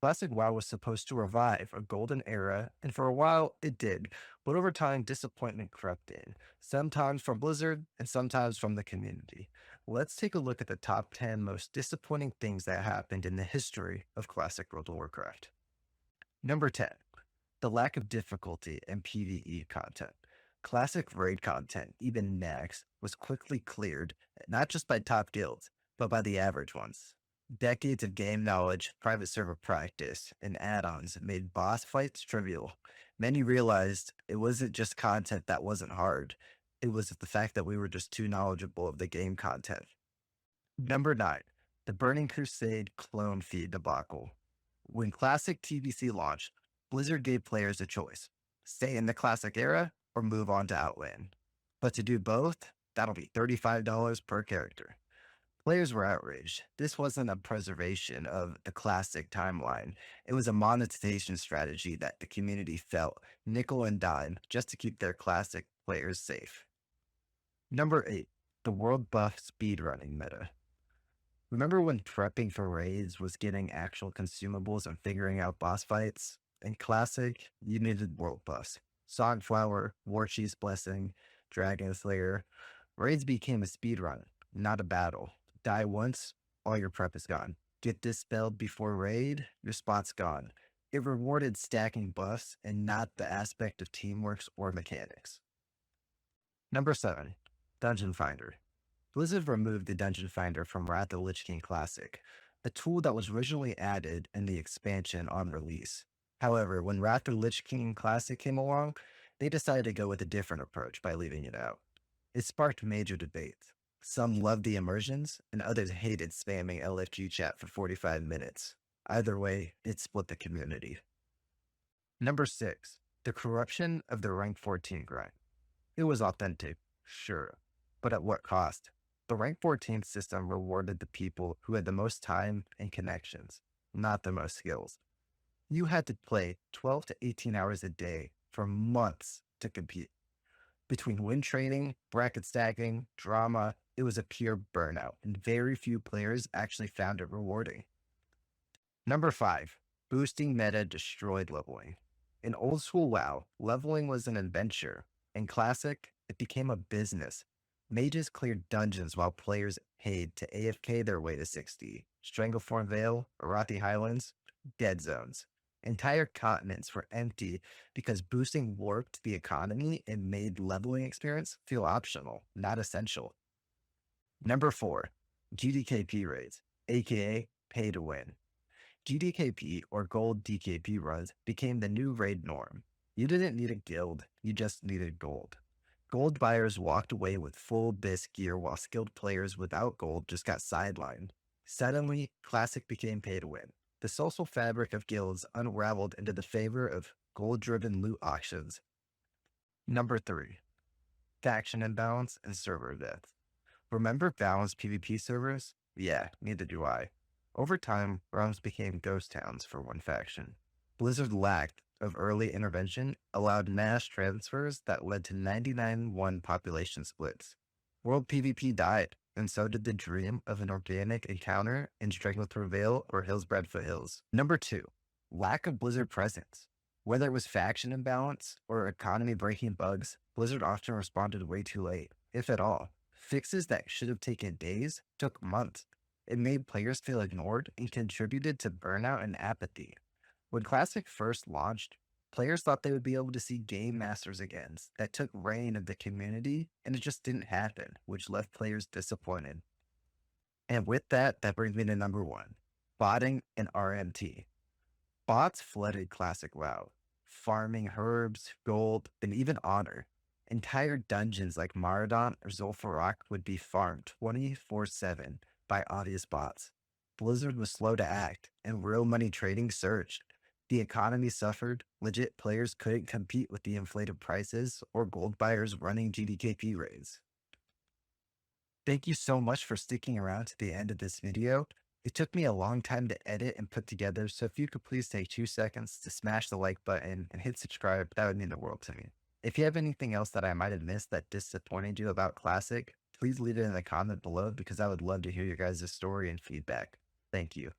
Classic WoW was supposed to revive a golden era, and for a while it did, but over time, disappointment crept in, sometimes from Blizzard and sometimes from the community. Let's take a look at the top 10 most disappointing things that happened in the history of Classic World of Warcraft. Number 10, the lack of difficulty in PvE content. Classic raid content, even max, was quickly cleared, not just by top guilds, but by the average ones. Decades of game knowledge, private server practice, and add-ons made boss fights trivial. Many realized it wasn't just content that wasn't hard. It was the fact that we were just too knowledgeable of the game content. Number 9, the Burning Crusade clone feed debacle. When Classic TBC launched, Blizzard gave players a choice: stay in the Classic era or move on to Outland. But to do both, that'll be $35 per character. Players were outraged. This wasn't a preservation of the Classic timeline. It was a monetization strategy that the community felt nickel and dime just to keep their Classic players safe. Number 8, the world buff speedrunning meta. Remember when prepping for raids was getting actual consumables and figuring out boss fights? In Classic, you needed world buffs. Songflower, Warchief's Blessing, Dragon Slayer. Raids became a speedrun, not a battle. Die once, all your prep is gone. Get dispelled before raid, your spot's gone. It rewarded stacking buffs and not the aspect of teamwork or mechanics. Number 7, Dungeon Finder. Blizzard removed the Dungeon Finder from Wrath of the Lich King Classic, a tool that was originally added in the expansion on release. However, when Wrath of the Lich King Classic came along, they decided to go with a different approach by leaving it out. It sparked major debates. Some loved the immersions, and others hated spamming LFG chat for 45 minutes. Either way, it split the community. Number 6, the corruption of the rank 14 grind. It was authentic, sure, but at what cost? The rank 14 system rewarded the people who had the most time and connections, not the most skills. You had to play 12 to 18 hours a day for months to compete. Between win trading, bracket stacking, drama, it was a pure burnout, and very few players actually found it rewarding. Number 5, boosting meta destroyed leveling. In old school WoW, leveling was an adventure. In Classic, it became a business. Mages cleared dungeons while players paid to AFK their way to 60. Stranglethorn Vale, Arathi Highlands, dead zones. Entire continents were empty because boosting warped the economy and made leveling experience feel optional, not essential. Number 4, GDKP raids, aka pay to win. GDKP or gold DKP runs became the new raid norm. You didn't need a guild, you just needed gold. Gold buyers walked away with full bisque gear while skilled players without gold just got sidelined. Suddenly, Classic became pay to win. The social fabric of guilds unraveled into the favor of gold-driven loot auctions. Number 3, faction imbalance and server death. Remember balanced PvP servers? Yeah, neither do I. Over time, realms became ghost towns for one faction. Blizzard lacked of early intervention allowed mass transfers that led to 99-1 population splits. World PvP died, and so did the dream of an organic encounter in Stranglethorn Vale or Hillsbred Foothills. Number 2, lack of Blizzard presence. Whether it was faction imbalance or economy-breaking bugs, Blizzard often responded way too late, if at all. Fixes that should have taken days took months. It made players feel ignored and contributed to burnout and apathy. When Classic first launched, players thought they would be able to see game masters again that took reign of the community, and it just didn't happen, which left players disappointed. And with that, that brings me to number 1, botting and RMT. Bots flooded Classic WoW, farming herbs, gold, and even honor. Entire dungeons like Maradon or Zul'Farrak would be farmed 24/7 by obvious bots. Blizzard was slow to act, and real money trading surged. The economy suffered, legit players couldn't compete with the inflated prices or gold buyers running GDKP raids. Thank you so much for sticking around to the end of this video. It took me a long time to edit and put together, so if you could please take 2 seconds to smash the like button and hit subscribe, that would mean the world to me. If you have anything else that I might have missed that disappointed you about Classic, please leave it in the comment below because I would love to hear your guys' story and feedback. Thank you.